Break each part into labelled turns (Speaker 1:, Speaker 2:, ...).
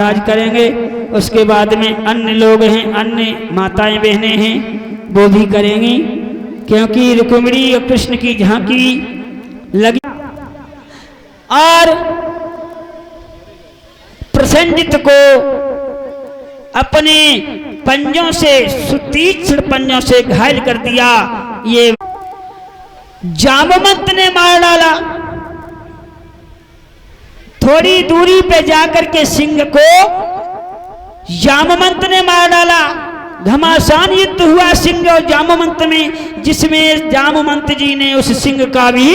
Speaker 1: राज करेंगे। उसके बाद में अन्य लोग हैं, अन्य माताएं बहनें हैं, वो भी करेंगी, क्योंकि रुक्मिणी और कृष्ण की झांकी लगी। और प्रसेनजित को अपने पंजों से, सुतीक्ष्ण पंजों से घायल कर दिया। ये जामवंत ने मार डाला। थोड़ी दूरी पे जाकर के सिंह को जामवंत ने मार डाला। घमासान युद्ध हुआ सिंह और जामवंत में, जिसमें जामवंत जी ने उस सिंह का भी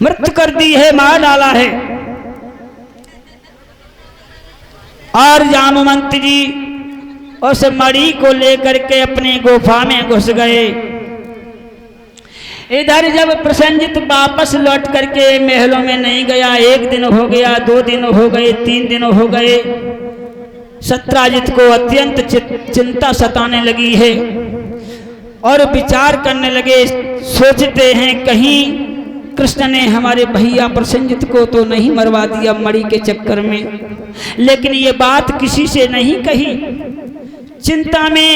Speaker 1: मृत्यु कर दी है, मार डाला है। और जामवंत जी उस मणि को लेकर के अपने गुफा में घुस गए। इधर जब प्रसेनजित वापस लौट करके महलों में नहीं गया, 1 दिन हो गया, 2 दिन हो गए, 3 दिन हो गए, सत्राजित को अत्यंत चिंता सताने लगी है और विचार करने लगे। सोचते हैं कहीं कृष्ण ने हमारे भैया प्रसेनजित को तो नहीं मरवा दिया मणि के चक्कर में, लेकिन ये बात किसी से नहीं कही। चिंता में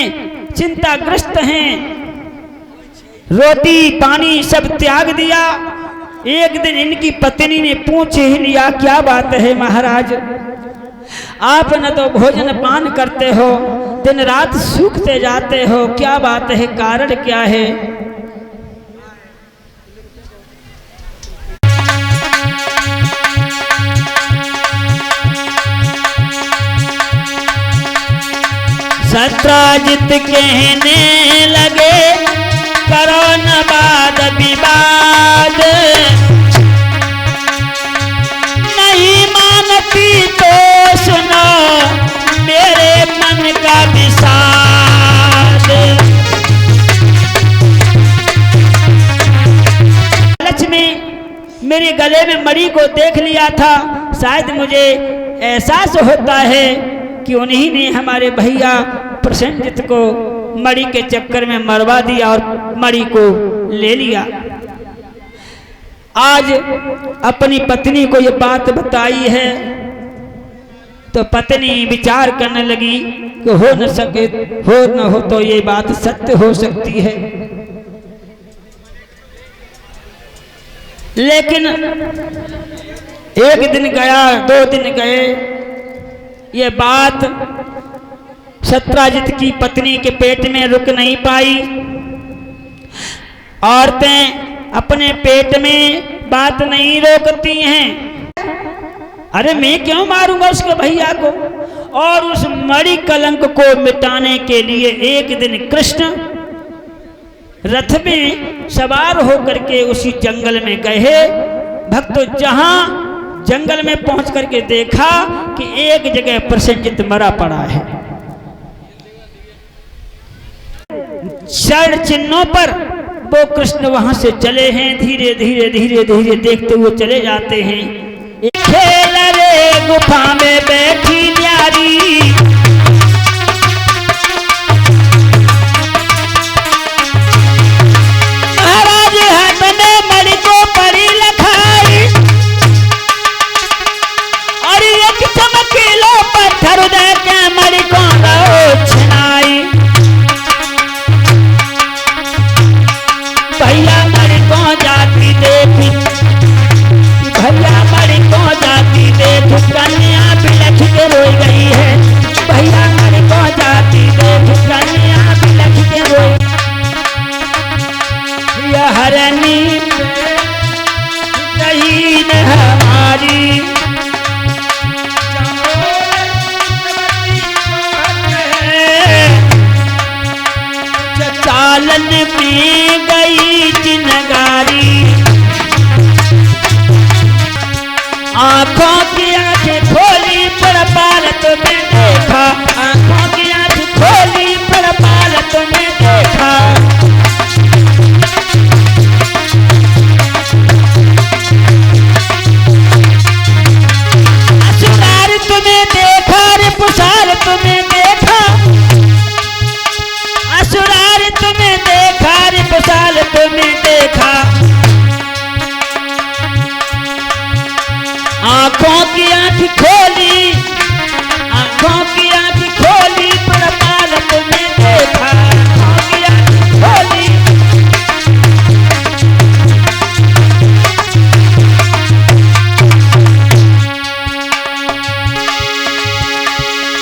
Speaker 1: चिंताग्रस्त हैं, रोटी पानी सब त्याग दिया। एक दिन इनकी पत्नी ने पूछ ही लिया, क्या बात है महाराज, आप न तो भोजन पान करते हो, दिन रात सूखते जाते हो, क्या बात है, कारण क्या है? सत्राजित कहने लगे, करो न वाद विवाद, नहीं मानती तो सुनो मेरे मन का विषाद। लालच में मेरे गले में मणि को देख लिया था, शायद मुझे एहसास होता है कि उन्हीं ने हमारे भैया प्रसेनजित को मणि के चक्कर में मरवा दिया और मणि को ले लिया। आज अपनी पत्नी को ये बात बताई है तो पत्नी विचार करने लगी कि हो न सके, हो न हो तो ये बात सत्य हो सकती है। लेकिन 1 दिन गया, 2 दिन गए, ये बात सत्राजित की पत्नी के पेट में रुक नहीं पाई। औरतें अपने पेट में बात नहीं रोकती हैं। अरे मैं क्यों मारूंगा उसके भैया को? और उस मणि कलंक को मिटाने के लिए एक दिन कृष्ण रथ में सवार होकर के उसी जंगल में गए। भक्तों, जहां जंगल में पहुंच करके देखा कि एक जगह प्रसेनजित मरा पड़ा है। क्षण चिन्हों पर वो कृष्ण वहां से चले हैं, धीरे धीरे धीरे धीरे देखते हुए चले जाते हैं। खेल रे गुफा में बैठी न्यारी, महाराज हाथ में मणि को पड़ी लखाई, और एक चमकीलो पत्थर दे के मणि को छिनाई। भैया मणि को जाती देखी, भैया मणि को जाती देख कन्या बिलख के रोई गई है। भैया मणि को जाती देख कन्या बिलख के रोई। यह हरनी शहीद हमारी, चालन में गई चिनगारी। आंखों की आंखें खोली पर पालत में देखा, आंखों की आंखें खोली पर पालत में देखा। असुरार तुम्हें देखा रे पुसार तुम्हें देखा, असुरार तुम्हें देखा रे पुसार तुम्हें देखा। आंखों की आंख खोली, आंखों की आंख खोली, परपाल तुम्हें देखा, आंखों की आंख खोली।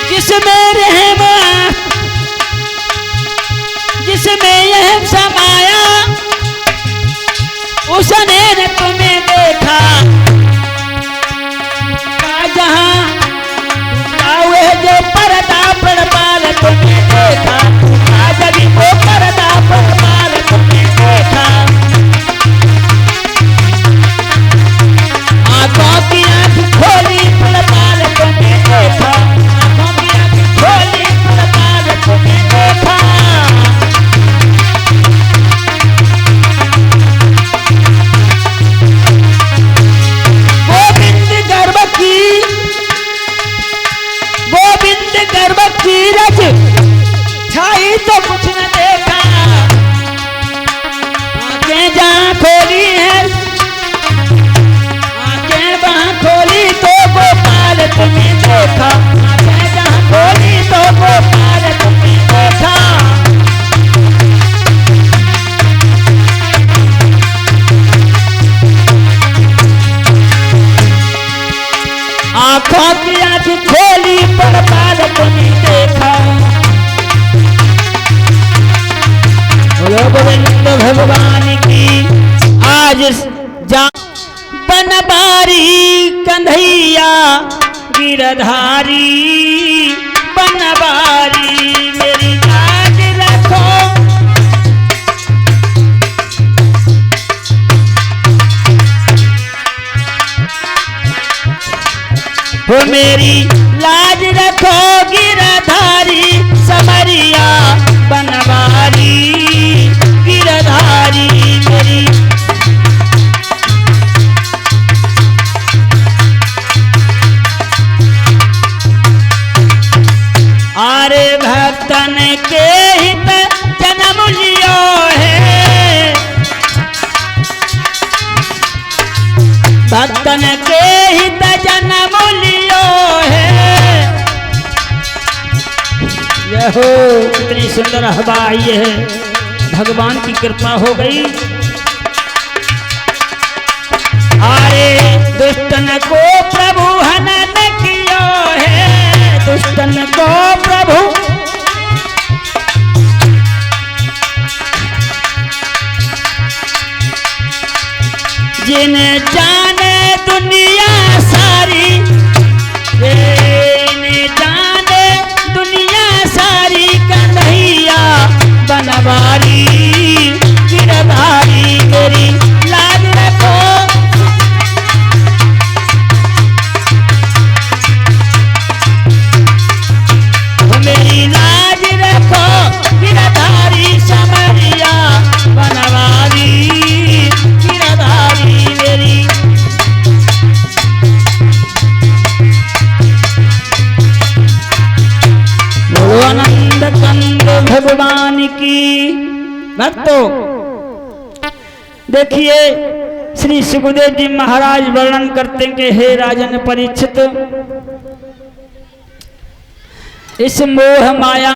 Speaker 1: जिसमें रहमा, जिसमें यह समाया, उसने न तुम्हें देखा। जहां वह जो पर्दा परपाल तुम्हें देखा, जब वो पर्दा परपाल तुम्हें देखा। आंखों की आंख खोली, परपाल तुम्हें देखा, आंखों की आंख खोली, परपाल तुम्हें देखा। गोविंद गर्भ की रज छाई तो कुछ न देखा। आंखें जहां खोली है, आंखें वहां खोली तो गोपाल तुम्हें देखा, आंखें जहां खोली तो गोपाल तुम्हें देखा। आंखों की आंख खोली, परपाल तुम्हें देखा। बोलो गोविंद भगवान की। आज जा बनबारी कंधैया गिरधारी, बनबारी मेरी लाज रखो। वो मेरी लाज रखो गिरधारी, समरिया बनवारी गिरधारी मेरी। आरे भक्तन के हित जन्म लियो है, भक्तन के हित जन्म लियो है। यहो कितनी सुंदर हवा आई है, भगवान की कृपा हो गई। अरे दुष्टन को प्रभु हनन कियो है, दुष्टन को प्रभु जिन जाने दुनिया सारी, जिन जाने दुनिया सारी, कन्हैया बनवारी गिरधारी मेरी लाज रखो। मेरी लाज रखो गिरधारी, समरिया बनवारी गिरधारी मेरी। बोलो आनंद कंद भगवान की। भक्तों देखिए श्री सुखदेव जी महाराज वर्णन करते हैं कि हे राजन परीक्षित, इस मोह माया